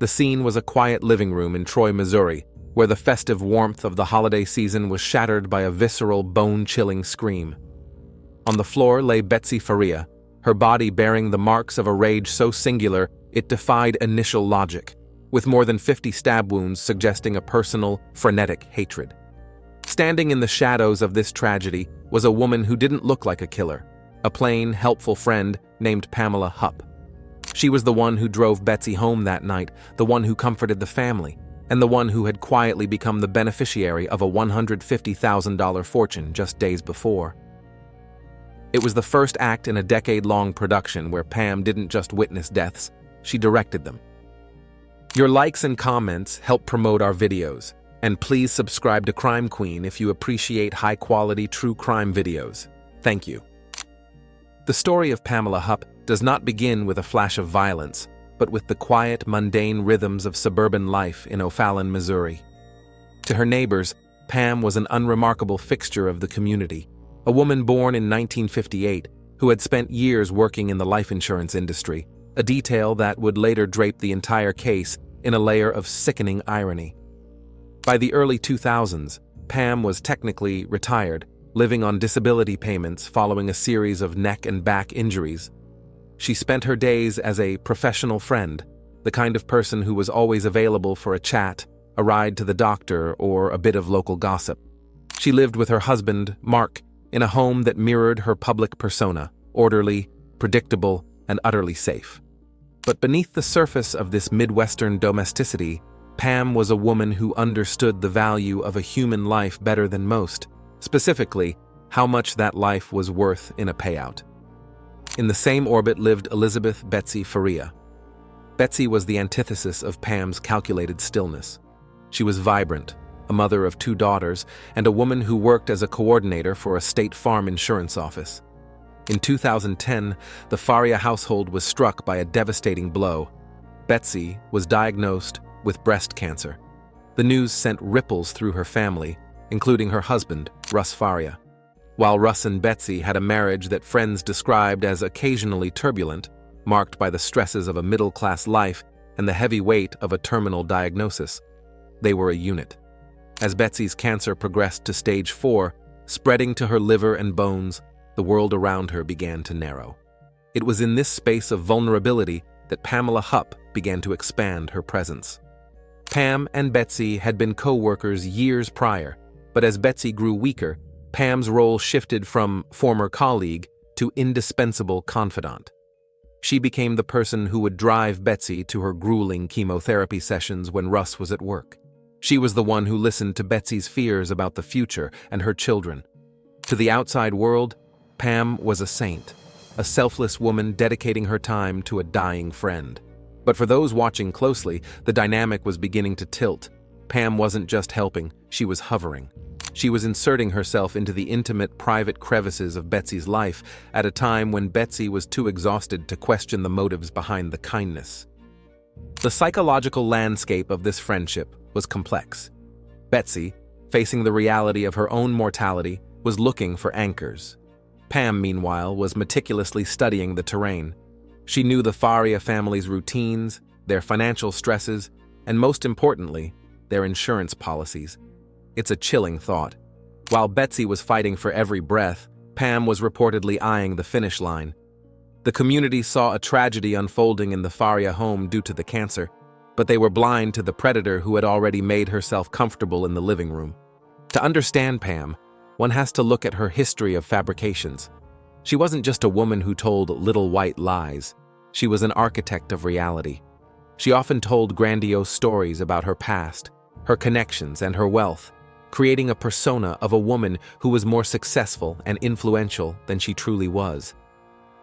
The scene was a quiet living room in Troy, Missouri, where the festive warmth of the holiday season was shattered by a visceral, bone-chilling scream. On the floor lay Betsy Faria, her body bearing the marks of a rage so singular it defied initial logic, with more than 50 stab wounds suggesting a personal, frenetic hatred. Standing in the shadows of this tragedy was a woman who didn't look like a killer, a plain, helpful friend named Pamela Hupp. She was the one who drove Betsy home that night, the one who comforted the family, and the one who had quietly become the beneficiary of a $150,000 fortune just days before. It was the first act in a decade-long production where Pam didn't just witness deaths, she directed them. Your likes and comments help promote our videos, and please subscribe to Crime Queen if you appreciate high-quality true crime videos. Thank you. The story of Pamela Hupp does not begin with a flash of violence, but with the quiet, mundane rhythms of suburban life in O'Fallon, Missouri. To her neighbors, Pam was an unremarkable fixture of the community, a woman born in 1958 who had spent years working in the life insurance industry, a detail that would later drape the entire case in a layer of sickening irony. By the early 2000s, Pam was technically retired, living on disability payments following a series of neck and back injuries. She spent her days as a professional friend, the kind of person who was always available for a chat, a ride to the doctor, or a bit of local gossip. She lived with her husband, Mark, in a home that mirrored her public persona, orderly, predictable, and utterly safe. But beneath the surface of this Midwestern domesticity, Pam was a woman who understood the value of a human life better than most, specifically, how much that life was worth in a payout. In the same orbit lived Elizabeth Betsy Faria. Betsy was the antithesis of Pam's calculated stillness. She was vibrant, a mother of 2 daughters, and a woman who worked as a coordinator for a State Farm insurance office. In 2010, the Faria household was struck by a devastating blow. Betsy was diagnosed with breast cancer. The news sent ripples through her family, including her husband, Russ Faria. While Russ and Betsy had a marriage that friends described as occasionally turbulent, marked by the stresses of a middle-class life and the heavy weight of a terminal diagnosis, they were a unit. As Betsy's cancer progressed to stage 4, spreading to her liver and bones, the world around her began to narrow. It was in this space of vulnerability that Pamela Hupp began to expand her presence. Pam and Betsy had been co-workers years prior, but as Betsy grew weaker, Pam's role shifted from former colleague to indispensable confidant. She became the person who would drive Betsy to her grueling chemotherapy sessions when Russ was at work. She was the one who listened to Betsy's fears about the future and her children. To the outside world, Pam was a saint, a selfless woman dedicating her time to a dying friend. But for those watching closely, the dynamic was beginning to tilt. Pam wasn't just helping, she was hovering. She was inserting herself into the intimate, private crevices of Betsy's life at a time when Betsy was too exhausted to question the motives behind the kindness. The psychological landscape of this friendship was complex. Betsy, facing the reality of her own mortality, was looking for anchors. Pam, meanwhile, was meticulously studying the terrain. She knew the Faria family's routines, their financial stresses, and most importantly, their insurance policies. It's a chilling thought. While Betsy was fighting for every breath, Pam was reportedly eyeing the finish line. The community saw a tragedy unfolding in the Faria home due to the cancer, but they were blind to the predator who had already made herself comfortable in the living room. To understand Pam, one has to look at her history of fabrications. She wasn't just a woman who told little white lies. She was an architect of reality. She often told grandiose stories about her past, her connections, and her wealth, creating a persona of a woman who was more successful and influential than she truly was.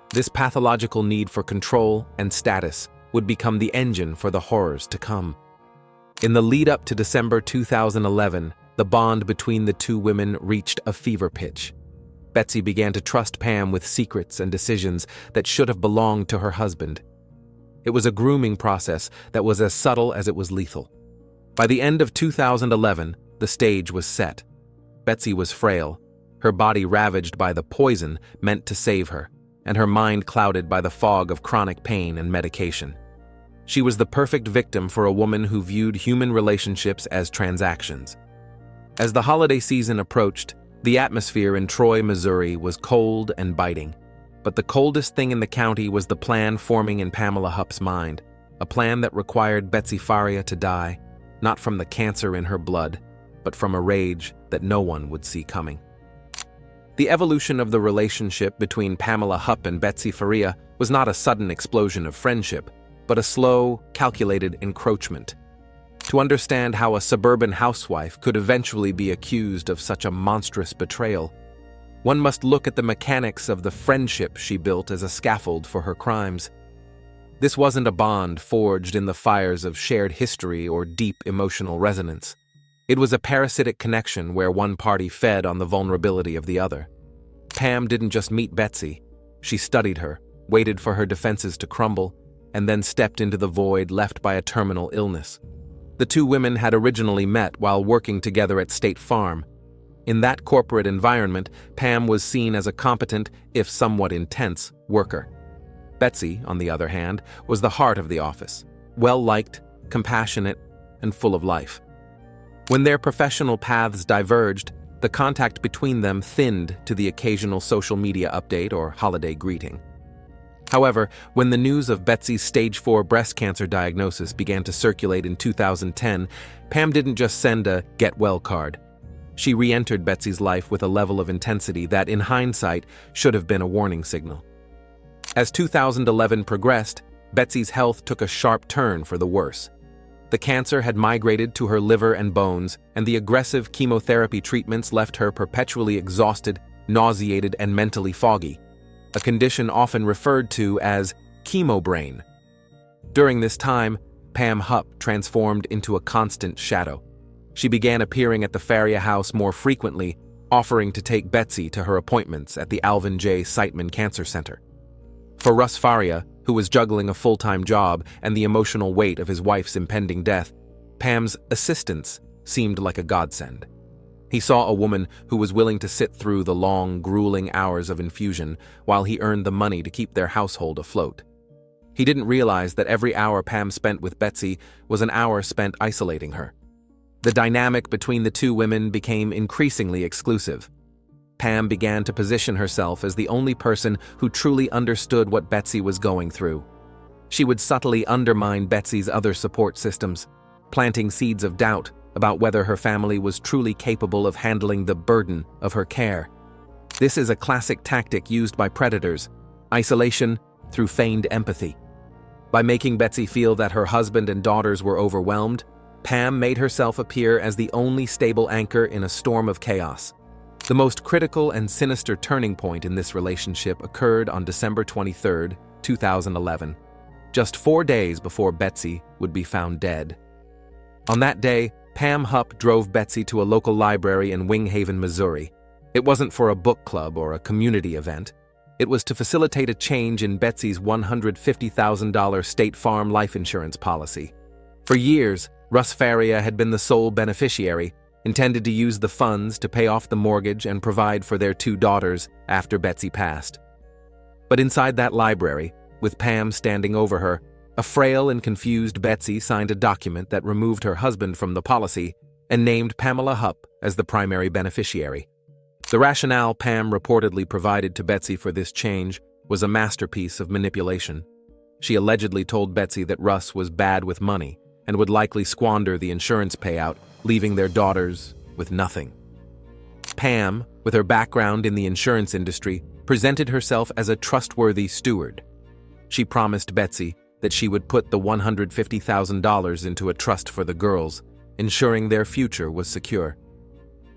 This pathological need for control and status would become the engine for the horrors to come. In the lead-up to December 2011, the bond between the two women reached a fever pitch. Betsy began to trust Pam with secrets and decisions that should have belonged to her husband. It was a grooming process that was as subtle as it was lethal. By the end of 2011, the stage was set. Betsy was frail, her body ravaged by the poison meant to save her, and her mind clouded by the fog of chronic pain and medication. She was the perfect victim for a woman who viewed human relationships as transactions. As the holiday season approached, the atmosphere in Troy, Missouri was cold and biting. But the coldest thing in the county was the plan forming in Pamela Hupp's mind, a plan that required Betsy Faria to die, not from the cancer in her blood, but from a rage that no one would see coming. The evolution of the relationship between Pamela Hupp and Betsy Faria was not a sudden explosion of friendship, but a slow, calculated encroachment. To understand how a suburban housewife could eventually be accused of such a monstrous betrayal, one must look at the mechanics of the friendship she built as a scaffold for her crimes. This wasn't a bond forged in the fires of shared history or deep emotional resonance. It was a parasitic connection where one party fed on the vulnerability of the other. Pam didn't just meet Betsy. She studied her, waited for her defenses to crumble, and then stepped into the void left by a terminal illness. The two women had originally met while working together at State Farm. In that corporate environment, Pam was seen as a competent, if somewhat intense, worker. Betsy, on the other hand, was the heart of the office, well-liked, compassionate, and full of life. When their professional paths diverged, the contact between them thinned to the occasional social media update or holiday greeting. However, when the news of Betsy's stage 4 breast cancer diagnosis began to circulate in 2010, Pam didn't just send a get-well card. She re-entered Betsy's life with a level of intensity that, in hindsight, should have been a warning signal. As 2011 progressed, Betsy's health took a sharp turn for the worse. The cancer had migrated to her liver and bones, and the aggressive chemotherapy treatments left her perpetually exhausted, nauseated, and mentally foggy, a condition often referred to as chemo brain. During this time, Pam Hupp transformed into a constant shadow. She began appearing at the Faria house more frequently, offering to take Betsy to her appointments at the Alvin J. Siteman Cancer Center. For Russ Faria, who was juggling a full-time job and the emotional weight of his wife's impending death, Pam's assistance seemed like a godsend. He saw a woman who was willing to sit through the long, grueling hours of infusion while he earned the money to keep their household afloat. He didn't realize that every hour Pam spent with Betsy was an hour spent isolating her. The dynamic between the two women became increasingly exclusive. Pam began to position herself as the only person who truly understood what Betsy was going through. She would subtly undermine Betsy's other support systems, planting seeds of doubt about whether her family was truly capable of handling the burden of her care. This is a classic tactic used by predators: isolation through feigned empathy. By making Betsy feel that her husband and daughters were overwhelmed, Pam made herself appear as the only stable anchor in a storm of chaos. The most critical and sinister turning point in this relationship occurred on December 23, 2011, just 4 days before Betsy would be found dead. On that day, Pam Hupp drove Betsy to a local library in Winghaven, Missouri. It wasn't for a book club or a community event. It was to facilitate a change in Betsy's $150,000 State Farm life insurance policy. For years, Russ Faria had been the sole beneficiary, intended to use the funds to pay off the mortgage and provide for their 2 daughters after Betsy passed. But inside that library, with Pam standing over her, a frail and confused Betsy signed a document that removed her husband from the policy and named Pamela Hupp as the primary beneficiary. The rationale Pam reportedly provided to Betsy for this change was a masterpiece of manipulation. She allegedly told Betsy that Russ was bad with money and would likely squander the insurance payout, leaving their daughters with nothing. Pam, with her background in the insurance industry, presented herself as a trustworthy steward. She promised Betsy that she would put the $150,000 into a trust for the girls, ensuring their future was secure.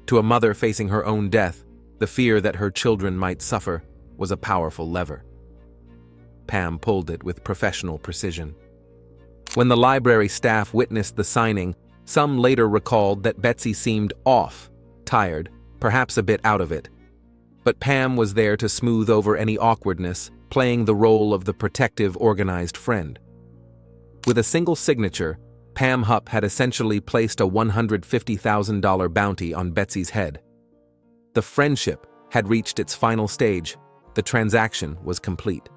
To a mother facing her own death, the fear that her children might suffer was a powerful lever. Pam pulled it with professional precision. When the library staff witnessed the signing, some later recalled that Betsy seemed off, tired, perhaps a bit out of it. But Pam was there to smooth over any awkwardness, playing the role of the protective, organized friend. With a single signature, Pam Hupp had essentially placed a $150,000 bounty on Betsy's head. The friendship had reached its final stage. The transaction was complete.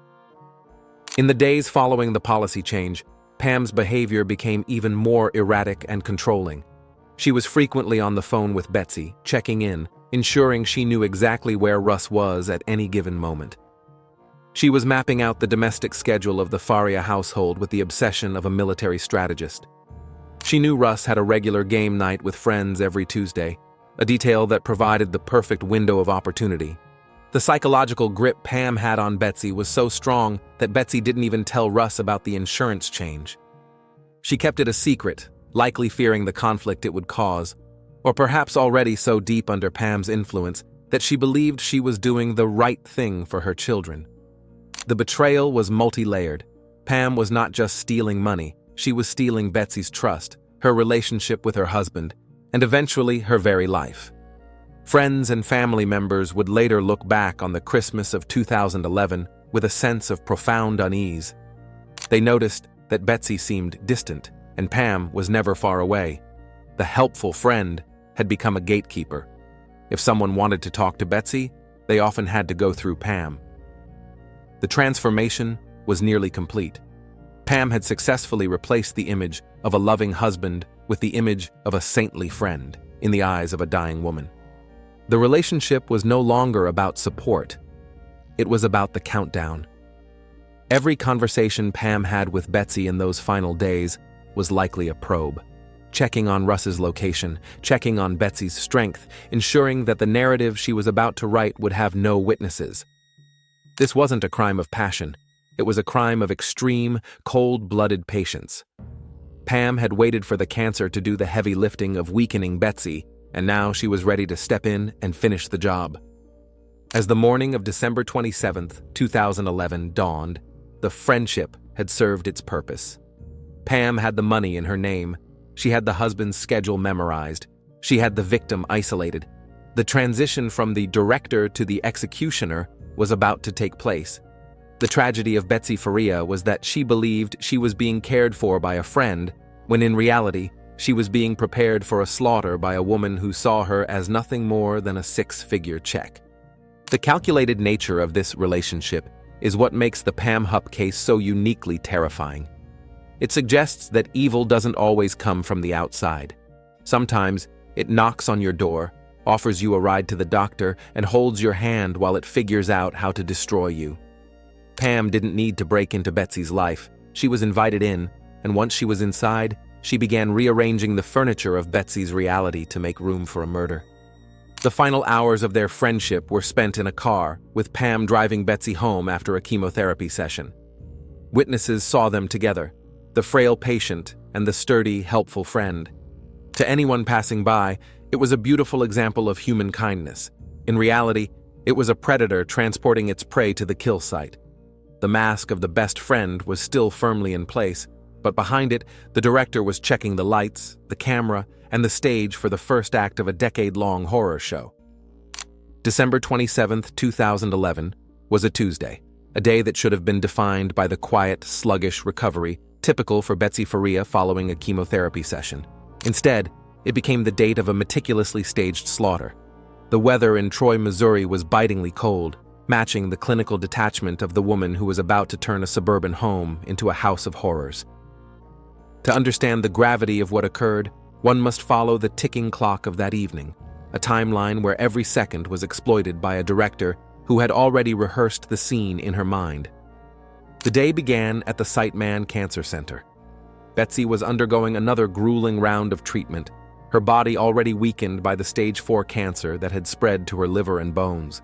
In the days following the policy change, Pam's behavior became even more erratic and controlling. She was frequently on the phone with Betsy, checking in, ensuring she knew exactly where Russ was at any given moment. She was mapping out the domestic schedule of the Faria household with the obsession of a military strategist. She knew Russ had a regular game night with friends every Tuesday, a detail that provided the perfect window of opportunity. The psychological grip Pam had on Betsy was so strong that Betsy didn't even tell Russ about the insurance change. She kept it a secret, likely fearing the conflict it would cause, or perhaps already so deep under Pam's influence that she believed she was doing the right thing for her children. The betrayal was multi-layered. Pam was not just stealing money, she was stealing Betsy's trust, her relationship with her husband, and eventually her very life. Friends and family members would later look back on the Christmas of 2011 with a sense of profound unease. They noticed that Betsy seemed distant, and Pam was never far away. The helpful friend had become a gatekeeper. If someone wanted to talk to Betsy, they often had to go through Pam. The transformation was nearly complete. Pam had successfully replaced the image of a loving husband with the image of a saintly friend in the eyes of a dying woman. The relationship was no longer about support. It was about the countdown. Every conversation Pam had with Betsy in those final days was likely a probe, checking on Russ's location, checking on Betsy's strength, ensuring that the narrative she was about to write would have no witnesses. This wasn't a crime of passion. It was a crime of extreme, cold-blooded patience. Pam had waited for the cancer to do the heavy lifting of weakening Betsy, and now she was ready to step in and finish the job. As the morning of December 27, 2011 dawned, the friendship had served its purpose. Pam had the money in her name. She had the husband's schedule memorized. She had the victim isolated. The transition from the director to the executioner was about to take place. The tragedy of Betsy Faria was that she believed she was being cared for by a friend, when in reality, she was being prepared for a slaughter by a woman who saw her as nothing more than a six-figure check. The calculated nature of this relationship is what makes the Pam Hupp case so uniquely terrifying. It suggests that evil doesn't always come from the outside. Sometimes it knocks on your door, offers you a ride to the doctor, and holds your hand while it figures out how to destroy you. Pam didn't need to break into Betsy's life. She was invited in, and once she was inside, she began rearranging the furniture of Betsy's reality to make room for a murder. The final hours of their friendship were spent in a car, with Pam driving Betsy home after a chemotherapy session. Witnesses saw them together, the frail patient and the sturdy, helpful friend. To anyone passing by, it was a beautiful example of human kindness. In reality, it was a predator transporting its prey to the kill site. The mask of the best friend was still firmly in place, but behind it, the director was checking the lights, the camera, and the stage for the first act of a decade-long horror show. December 27, 2011, was a Tuesday, a day that should have been defined by the quiet, sluggish recovery typical for Betsy Faria following a chemotherapy session. Instead, it became the date of a meticulously staged slaughter. The weather in Troy, Missouri was bitingly cold, matching the clinical detachment of the woman who was about to turn a suburban home into a house of horrors. To understand the gravity of what occurred, one must follow the ticking clock of that evening, a timeline where every second was exploited by a director who had already rehearsed the scene in her mind. The day began at the Sightman Cancer Center. Betsy was undergoing another grueling round of treatment, her body already weakened by the stage 4 cancer that had spread to her liver and bones.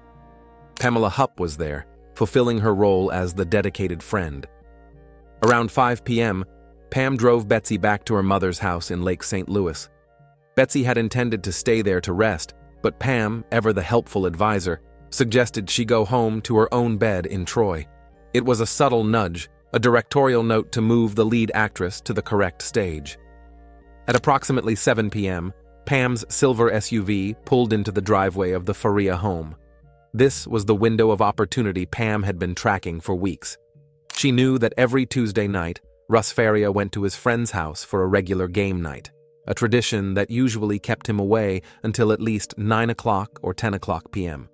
Pamela Hupp was there, fulfilling her role as the dedicated friend. Around 5 p.m., Pam drove Betsy back to her mother's house in Lake St. Louis. Betsy had intended to stay there to rest, but Pam, ever the helpful advisor, suggested she go home to her own bed in Troy. It was a subtle nudge, a directorial note to move the lead actress to the correct stage. At approximately 7 p.m., Pam's silver SUV pulled into the driveway of the Faria home. This was the window of opportunity Pam had been tracking for weeks. She knew that every Tuesday night, Russ Faria went to his friend's house for a regular game night, a tradition that usually kept him away until at least 9 o'clock or 10 o'clock p.m.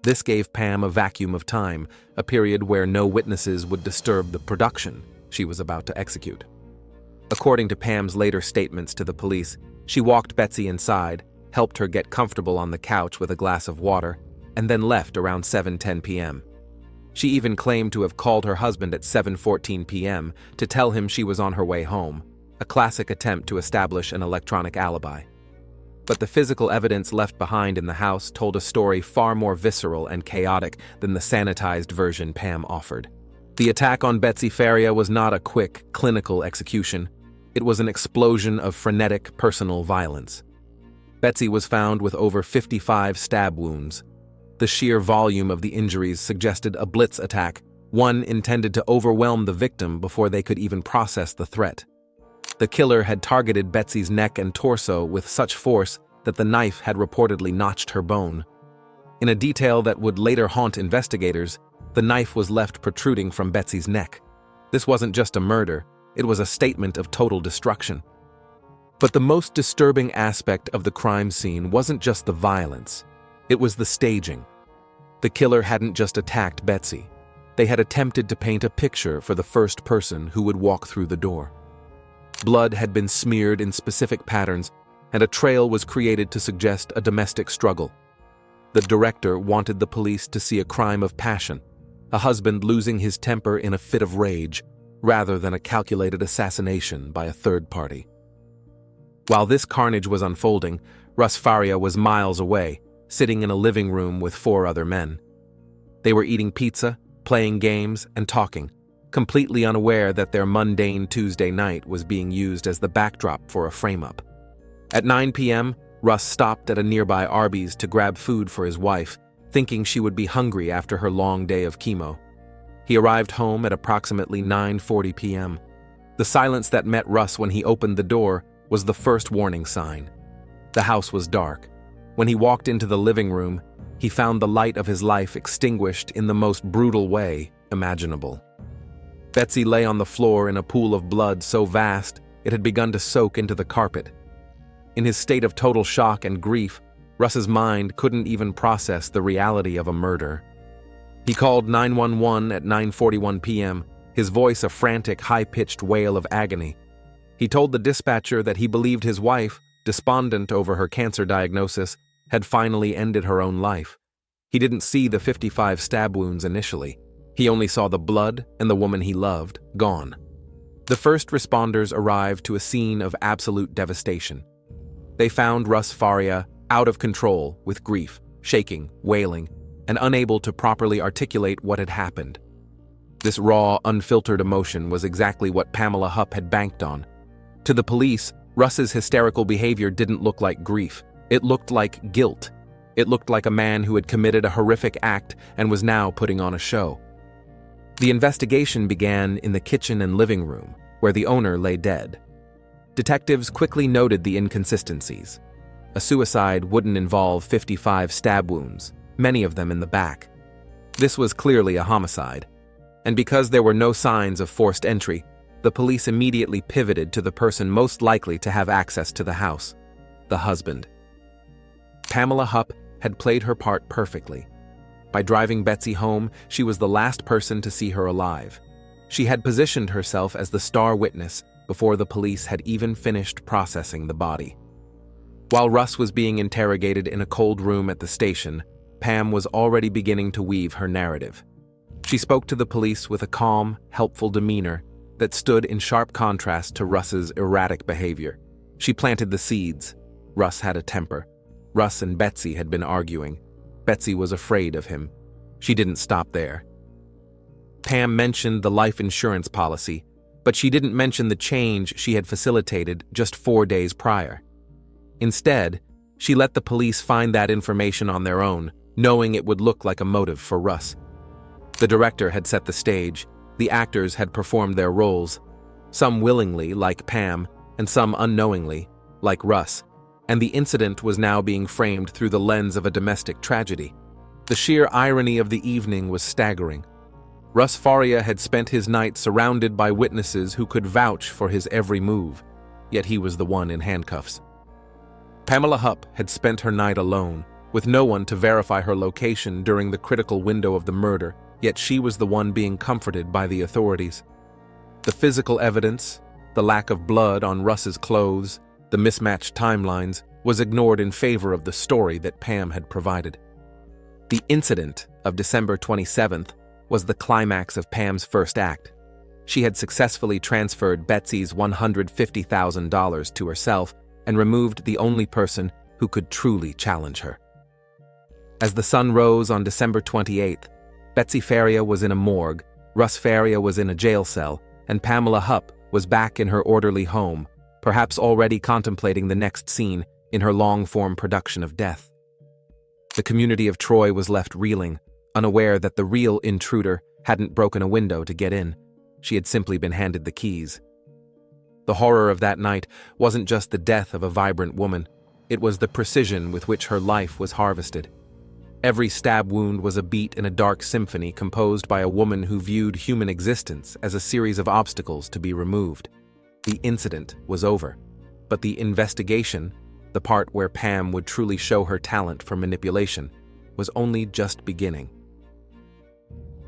This gave Pam a vacuum of time, a period where no witnesses would disturb the production she was about to execute. According to Pam's later statements to the police, she walked Betsy inside, helped her get comfortable on the couch with a glass of water, and then left around 7:10 p.m. She even claimed to have called her husband at 7:14 p.m. to tell him she was on her way home, a classic attempt to establish an electronic alibi. But the physical evidence left behind in the house told a story far more visceral and chaotic than the sanitized version Pam offered. The attack on Betsy Faria was not a quick, clinical execution. It was an explosion of frenetic personal violence. Betsy was found with over 55 stab wounds. The sheer volume of the injuries suggested a blitz attack, one intended to overwhelm the victim before they could even process the threat. The killer had targeted Betsy's neck and torso with such force that the knife had reportedly notched her bone. In a detail that would later haunt investigators, the knife was left protruding from Betsy's neck. This wasn't just a murder, it was a statement of total destruction. But the most disturbing aspect of the crime scene wasn't just the violence, it was the staging. The killer hadn't just attacked Betsy. They had attempted to paint a picture for the first person who would walk through the door. Blood had been smeared in specific patterns, and a trail was created to suggest a domestic struggle. The director wanted the police to see a crime of passion, a husband losing his temper in a fit of rage, rather than a calculated assassination by a third party. While this carnage was unfolding, Russ Faria was miles away, sitting in a living room with 4 other men. They were eating pizza, playing games, and talking, completely unaware that their mundane Tuesday night was being used as the backdrop for a frame-up. At 9 p.m., Russ stopped at a nearby Arby's to grab food for his wife, thinking she would be hungry after her long day of chemo. He arrived home at approximately 9:40 p.m. The silence that met Russ when he opened the door was the first warning sign. The house was dark. When he walked into the living room, he found the light of his life extinguished in the most brutal way imaginable. Betsy lay on the floor in a pool of blood so vast it had begun to soak into the carpet. In his state of total shock and grief, Russ's mind couldn't even process the reality of a murder. He called 911 at 9:41 p.m., his voice a frantic, high-pitched wail of agony. He told the dispatcher that he believed his wife, despondent over her cancer diagnosis, had finally ended her own life. He didn't see the 55 stab wounds initially. He only saw the blood and the woman he loved gone. The first responders arrived to a scene of absolute devastation. They found Russ Faria out of control with grief, shaking, wailing, and unable to properly articulate what had happened. This raw, unfiltered emotion was exactly what Pamela Hupp had banked on. To the police, Russ's hysterical behavior didn't look like grief. It looked like guilt. It looked like a man who had committed a horrific act and was now putting on a show. The investigation began in the kitchen and living room, where the owner lay dead. Detectives quickly noted the inconsistencies. A suicide wouldn't involve 55 stab wounds, many of them in the back. This was clearly a homicide. And because there were no signs of forced entry, the police immediately pivoted to the person most likely to have access to the house, the husband. Pamela Hupp had played her part perfectly. By driving Betsy home, she was the last person to see her alive. She had positioned herself as the star witness before the police had even finished processing the body. While Russ was being interrogated in a cold room at the station, Pam was already beginning to weave her narrative. She spoke to the police with a calm, helpful demeanor that stood in sharp contrast to Russ's erratic behavior. She planted the seeds. Russ had a temper. Russ and Betsy had been arguing. Betsy was afraid of him. She didn't stop there. Pam mentioned the life insurance policy, but she didn't mention the change she had facilitated just 4 days prior. Instead, she let the police find that information on their own, knowing it would look like a motive for Russ. The director had set the stage. The actors had performed their roles, some willingly, like Pam, and some unknowingly, like Russ, and the incident was now being framed through the lens of a domestic tragedy. The sheer irony of the evening was staggering. Russ Faria had spent his night surrounded by witnesses who could vouch for his every move, yet he was the one in handcuffs. Pamela Hupp had spent her night alone, with no one to verify her location during the critical window of the murder, yet she was the one being comforted by the authorities. The physical evidence, The lack of blood on Russ's clothes, the mismatched timelines, was ignored in favor of the story that Pam had provided. The incident of December 27th was the climax of Pam's first act. She had successfully transferred Betsy's $150,000 to herself and removed the only person who could truly challenge her. As the sun rose on December 28th, Betsy Faria was in a morgue, Russ Faria was in a jail cell, and Pamela Hupp was back in her orderly home, perhaps already contemplating the next scene in her long-form production of death. The community of Troy was left reeling, unaware that the real intruder hadn't broken a window to get in. She had simply been handed the keys. The horror of that night wasn't just the death of a vibrant woman, it was the precision with which her life was harvested. Every stab wound was a beat in a dark symphony composed by a woman who viewed human existence as a series of obstacles to be removed. The incident was over, but the investigation, the part where Pam would truly show her talent for manipulation, was only just beginning.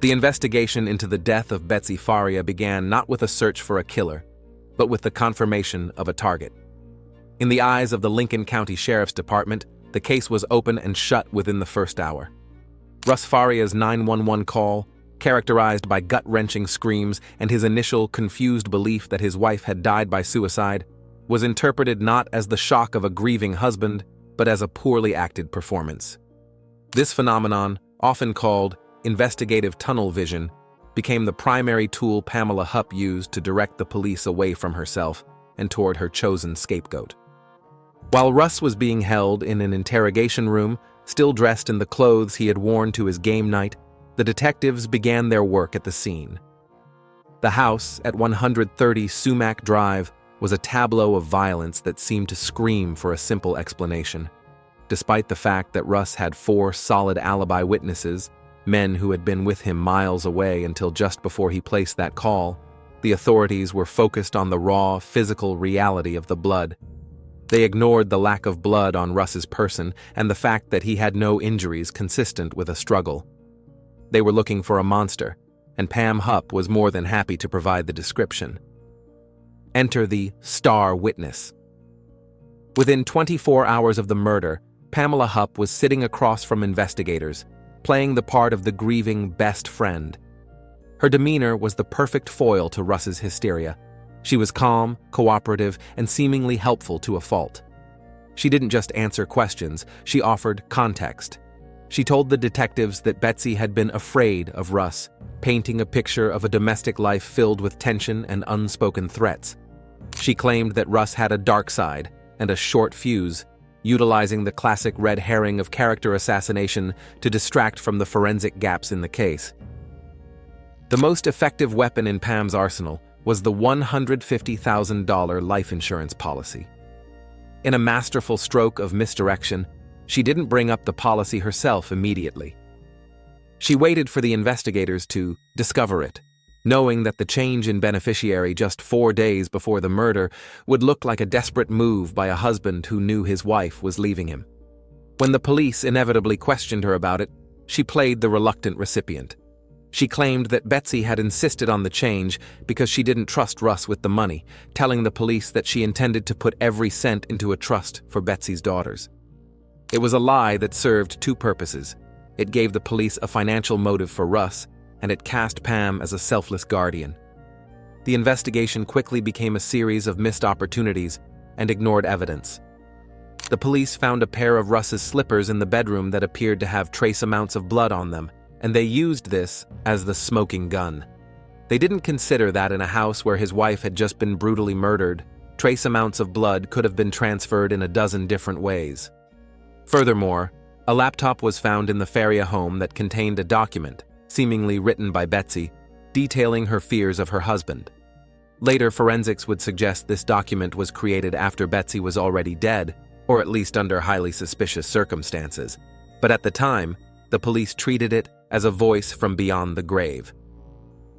The investigation into the death of Betsy Faria began not with a search for a killer, but with the confirmation of a target. In the eyes of the Lincoln County Sheriff's Department, the case was open and shut within the first hour. Russ Faria's 911 call, characterized by gut-wrenching screams and his initial confused belief that his wife had died by suicide, was interpreted not as the shock of a grieving husband, but as a poorly acted performance. This phenomenon, often called investigative tunnel vision, became the primary tool Pamela Hupp used to direct the police away from herself and toward her chosen scapegoat. While Russ was being held in an interrogation room, still dressed in the clothes he had worn to his game night, the detectives began their work at the scene. The house at 130 Sumac Drive was a tableau of violence that seemed to scream for a simple explanation. Despite the fact that Russ had 4 solid alibi witnesses, men who had been with him miles away until just before he placed that call, the authorities were focused on the raw, physical reality of the blood. They ignored the lack of blood on Russ's person and the fact that he had no injuries consistent with a struggle. They were looking for a monster, and Pam Hupp was more than happy to provide the description. Enter the star witness. Within 24 hours of the murder, Pamela Hupp was sitting across from investigators, playing the part of the grieving best friend. Her demeanor was the perfect foil to Russ's hysteria. She was calm, cooperative, and seemingly helpful to a fault. She didn't just answer questions, she offered context. She told the detectives that Betsy had been afraid of Russ, painting a picture of a domestic life filled with tension and unspoken threats. She claimed that Russ had a dark side and a short fuse, utilizing the classic red herring of character assassination to distract from the forensic gaps in the case. The most effective weapon in Pam's arsenal was the $150,000 life insurance policy. In a masterful stroke of misdirection, she didn't bring up the policy herself immediately. She waited for the investigators to discover it, knowing that the change in beneficiary just 4 days before the murder would look like a desperate move by a husband who knew his wife was leaving him. When the police inevitably questioned her about it, she played the reluctant recipient. She claimed that Betsy had insisted on the change because she didn't trust Russ with the money, telling the police that she intended to put every cent into a trust for Betsy's daughters. It was a lie that served 2 purposes. It gave the police a financial motive for Russ, and it cast Pam as a selfless guardian. The investigation quickly became a series of missed opportunities and ignored evidence. The police found a pair of Russ's slippers in the bedroom that appeared to have trace amounts of blood on them, and they used this as the smoking gun. They didn't consider that in a house where his wife had just been brutally murdered, trace amounts of blood could have been transferred in a dozen different ways. Furthermore, a laptop was found in the Faria home that contained a document, seemingly written by Betsy, detailing her fears of her husband. Later, forensics would suggest this document was created after Betsy was already dead, or at least under highly suspicious circumstances. But at the time, the police treated it as a voice from beyond the grave.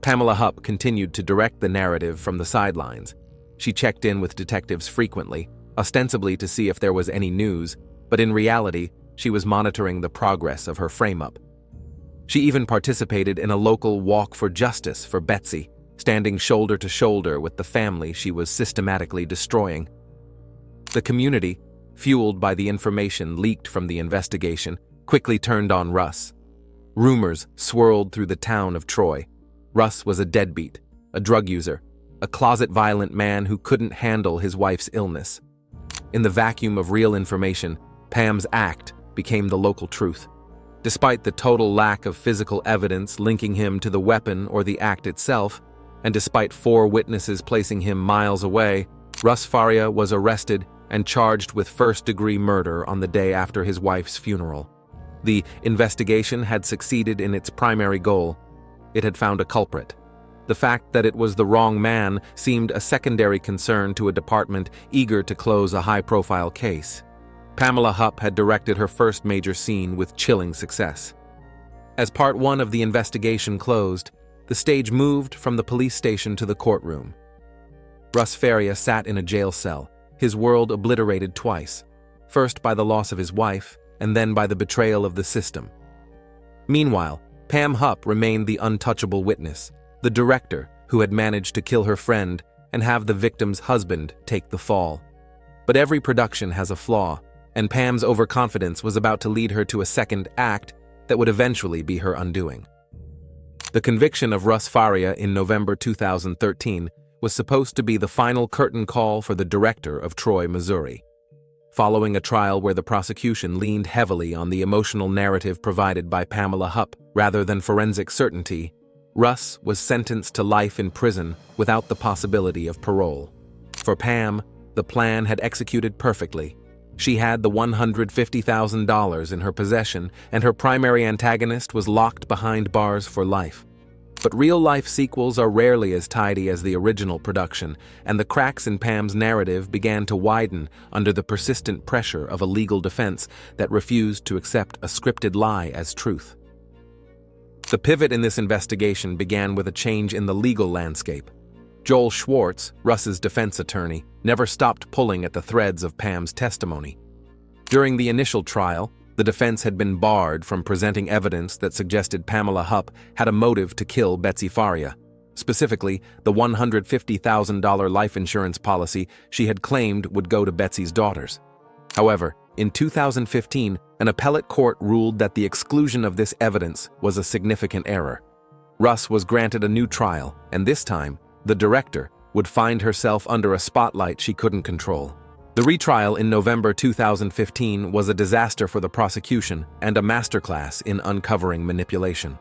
Pamela Hupp continued to direct the narrative from the sidelines. She checked in with detectives frequently, ostensibly to see if there was any news, but in reality, she was monitoring the progress of her frame-up. She even participated in a local walk for justice for Betsy, standing shoulder to shoulder with the family she was systematically destroying. The community, fueled by the information leaked from the investigation, quickly turned on Russ. Rumors swirled through the town of Troy. Russ was a deadbeat, a drug user, a closet-violent man who couldn't handle his wife's illness. In the vacuum of real information, Pam's act became the local truth. Despite the total lack of physical evidence linking him to the weapon or the act itself, and despite 4 witnesses placing him miles away, Russ Faria was arrested and charged with first-degree murder on the day after his wife's funeral. The investigation had succeeded in its primary goal. It had found a culprit. The fact that it was the wrong man seemed a secondary concern to a department eager to close a high-profile case. Pamela Hupp had directed her first major scene with chilling success. As part 1 of the investigation closed, the stage moved from the police station to the courtroom. Russ Faria sat in a jail cell, his world obliterated twice, first by the loss of his wife, and then by the betrayal of the system. Meanwhile, Pam Hupp remained the untouchable witness, the director who had managed to kill her friend and have the victim's husband take the fall. But every production has a flaw, and Pam's overconfidence was about to lead her to a second act that would eventually be her undoing. The conviction of Russ Faria in November 2013 was supposed to be the final curtain call for the director of Troy, Missouri. Following a trial where the prosecution leaned heavily on the emotional narrative provided by Pamela Hupp rather than forensic certainty, Russ was sentenced to life in prison without the possibility of parole. For Pam, the plan had executed perfectly. She had the $150,000 in her possession, and her primary antagonist was locked behind bars for life. But real-life sequels are rarely as tidy as the original production, and the cracks in Pam's narrative began to widen under the persistent pressure of a legal defense that refused to accept a scripted lie as truth. The pivot in this investigation began with a change in the legal landscape. Joel Schwartz, Russ's defense attorney, never stopped pulling at the threads of Pam's testimony. During the initial trial, the defense had been barred from presenting evidence that suggested Pamela Hupp had a motive to kill Betsy Faria, specifically the $150,000 life insurance policy she had claimed would go to Betsy's daughters. However, in 2015, an appellate court ruled that the exclusion of this evidence was a significant error. Russ was granted a new trial, and this time, the director would find herself under a spotlight she couldn't control. The retrial in November 2015 was a disaster for the prosecution and a masterclass in uncovering manipulation.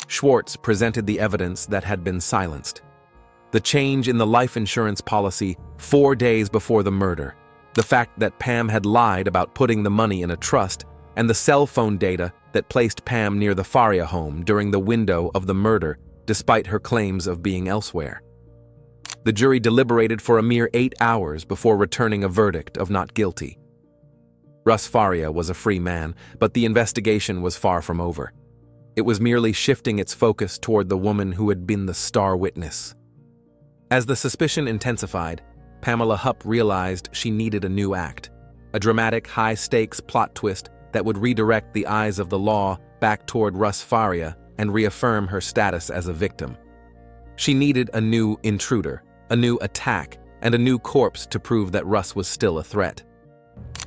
Schwartz presented the evidence that had been silenced. The change in the life insurance policy 4 days before the murder, the fact that Pam had lied about putting the money in a trust, and the cell phone data that placed Pam near the Faria home during the window of the murder despite her claims of being elsewhere. The jury deliberated for a mere 8 hours before returning a verdict of not guilty. Russ Faria was a free man, but the investigation was far from over. It was merely shifting its focus toward the woman who had been the star witness. As the suspicion intensified, Pamela Hupp realized she needed a new act, a dramatic, high-stakes plot twist that would redirect the eyes of the law back toward Russ Faria and reaffirm her status as a victim. She needed a new intruder, a new attack, and a new corpse to prove that Russ was still a threat.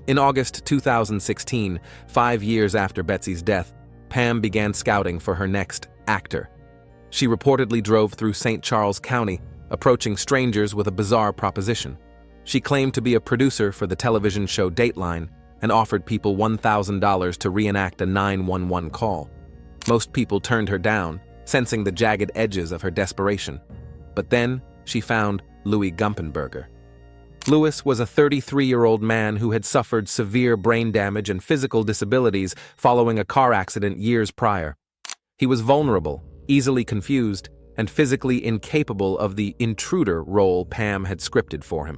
In August 2016, 5 years after Betsy's death, Pam began scouting for her next actor. She reportedly drove through St. Charles County, approaching strangers with a bizarre proposition. She claimed to be a producer for the television show Dateline and offered people $1,000 to reenact a 911 call. Most people turned her down, sensing the jagged edges of her desperation. But then she found Louis Gumpenberger. Louis was a 33-year-old man who had suffered severe brain damage and physical disabilities following a car accident years prior. He was vulnerable, easily confused, and physically incapable of the intruder role Pam had scripted for him.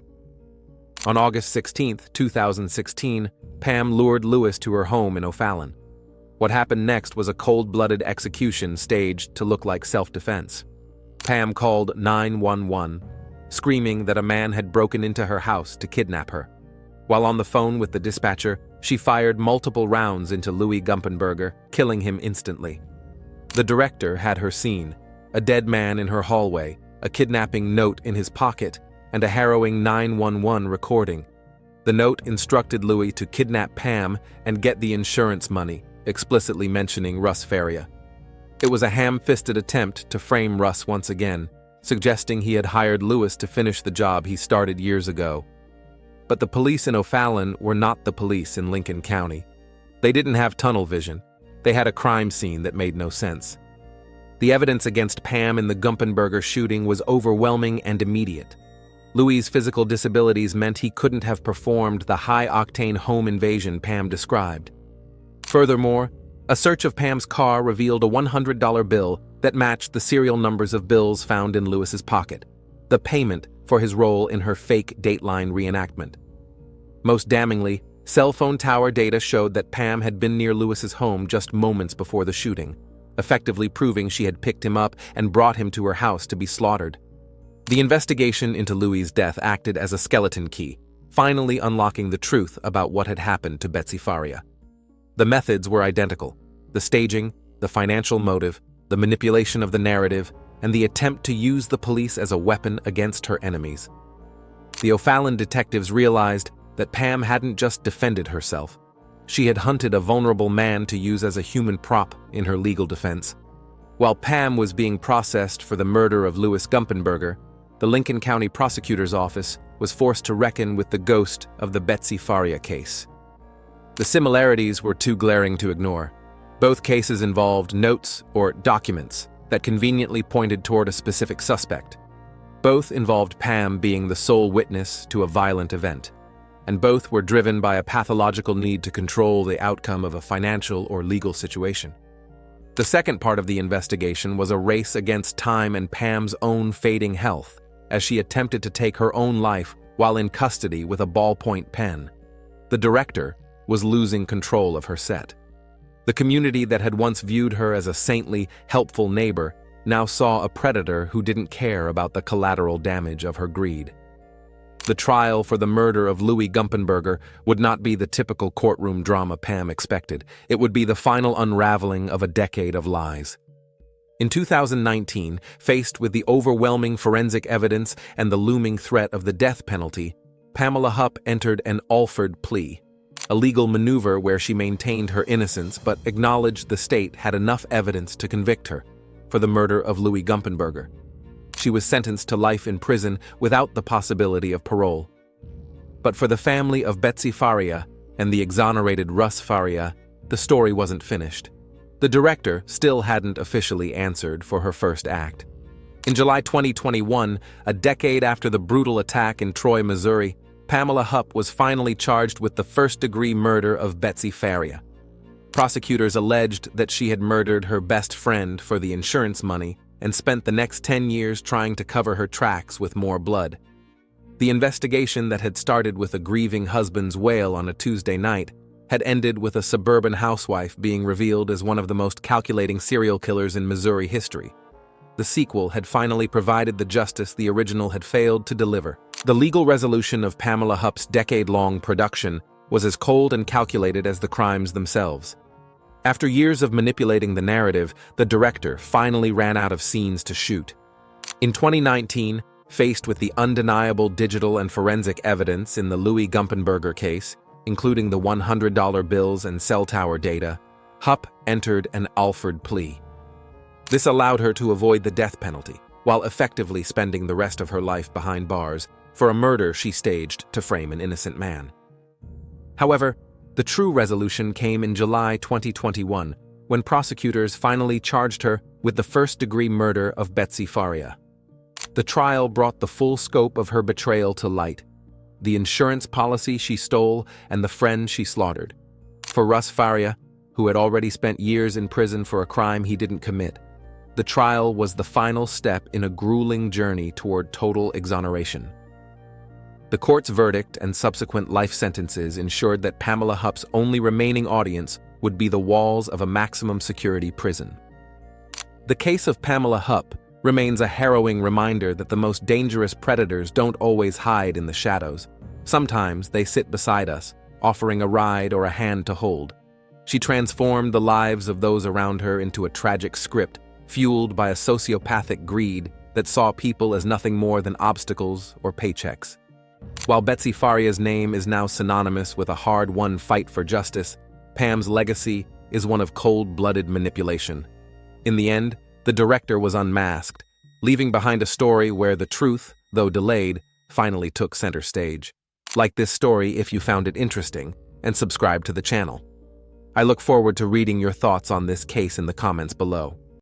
On August 16, 2016, Pam lured Louis to her home in O'Fallon. What happened next was a cold-blooded execution staged to look like self-defense. Pam called 911, screaming that a man had broken into her house to kidnap her. While on the phone with the dispatcher, she fired multiple rounds into Louis Gumpenberger, killing him instantly. The director had her scene. a dead man in her hallway, a kidnapping note in his pocket, and a harrowing 911 recording. The note instructed Louis to kidnap Pam and get the insurance money, explicitly mentioning Russ Faria. It was a ham-fisted attempt to frame Russ once again, suggesting he had hired Louis to finish the job he started years ago. But the police in O'Fallon were not the police in Lincoln County. They didn't have tunnel vision. They had a crime scene that made no sense. The evidence against Pam in the Gumpenberger shooting was overwhelming and immediate. Louis's physical disabilities meant he couldn't have performed the high-octane home invasion Pam described. Furthermore, a search of Pam's car revealed a $100 bill that matched the serial numbers of bills found in Louis's pocket, the payment for his role in her fake Dateline reenactment. Most damningly, cell phone tower data showed that Pam had been near Louis's home just moments before the shooting, effectively proving she had picked him up and brought him to her house to be slaughtered. The investigation into Louis's death acted as a skeleton key, finally unlocking the truth about what had happened to Betsy Faria. The methods were identical: the staging, the financial motive, the manipulation of the narrative, and the attempt to use the police as a weapon against her enemies. The O'Fallon detectives realized that Pam hadn't just defended herself. She had hunted a vulnerable man to use as a human prop in her legal defense. While Pam was being processed for the murder of Louis Gumpenberger, the Lincoln County Prosecutor's Office was forced to reckon with the ghost of the Betsy Faria case. The similarities were too glaring to ignore. Both cases involved notes or documents that conveniently pointed toward a specific suspect. Both involved Pam being the sole witness to a violent event, and both were driven by a pathological need to control the outcome of a financial or legal situation. The second part of the investigation was a race against time and Pam's own fading health, as she attempted to take her own life while in custody with a ballpoint pen. The director was losing control of her set. The community that had once viewed her as a saintly, helpful neighbor now saw a predator who didn't care about the collateral damage of her greed. The trial for the murder of Louis Gumpenberger would not be the typical courtroom drama Pam expected. It would be the final unraveling of a decade of lies. In 2019, faced with the overwhelming forensic evidence and the looming threat of the death penalty, Pamela Hupp entered an Alford plea, a legal maneuver where she maintained her innocence but acknowledged the state had enough evidence to convict her for the murder of Louis Gumpenberger. She was sentenced to life in prison without the possibility of parole. But for the family of Betsy Faria and the exonerated Russ Faria, the story wasn't finished. The director still hadn't officially answered for her first act. In July 2021, a decade after the brutal attack in Troy, Missouri, Pamela Hupp was finally charged with the first-degree murder of Betsy Faria. Prosecutors alleged that she had murdered her best friend for the insurance money and spent the next 10 years trying to cover her tracks with more blood. The investigation that had started with a grieving husband's wail on a Tuesday night had ended with a suburban housewife being revealed as one of the most calculating serial killers in Missouri history. The sequel had finally provided the justice the original had failed to deliver. The legal resolution of Pamela Hupp's decade-long production was as cold and calculated as the crimes themselves. After years of manipulating the narrative, the director finally ran out of scenes to shoot. In 2019, faced with the undeniable digital and forensic evidence in the Louis Gumpenberger case, including the $100 bills and cell tower data, Hupp entered an Alford plea. This allowed her to avoid the death penalty, while effectively spending the rest of her life behind bars for a murder she staged to frame an innocent man. However, the true resolution came in July 2021, when prosecutors finally charged her with the first-degree murder of Betsy Faria. The trial brought the full scope of her betrayal to light: the insurance policy she stole and the friend she slaughtered. For Russ Faria, who had already spent years in prison for a crime he didn't commit, the trial was the final step in a grueling journey toward total exoneration. The court's verdict and subsequent life sentences ensured that Pamela Hupp's only remaining audience would be the walls of a maximum security prison. The case of Pamela Hupp remains a harrowing reminder that the most dangerous predators don't always hide in the shadows. Sometimes they sit beside us, offering a ride or a hand to hold. She transformed the lives of those around her into a tragic script fueled by a sociopathic greed that saw people as nothing more than obstacles or paychecks. While Betsy Faria's name is now synonymous with a hard-won fight for justice, Pam's legacy is one of cold-blooded manipulation. In the end, the director was unmasked, leaving behind a story where the truth, though delayed, finally took center stage. Like this story if you found it interesting, and subscribe to the channel. I look forward to reading your thoughts on this case in the comments below.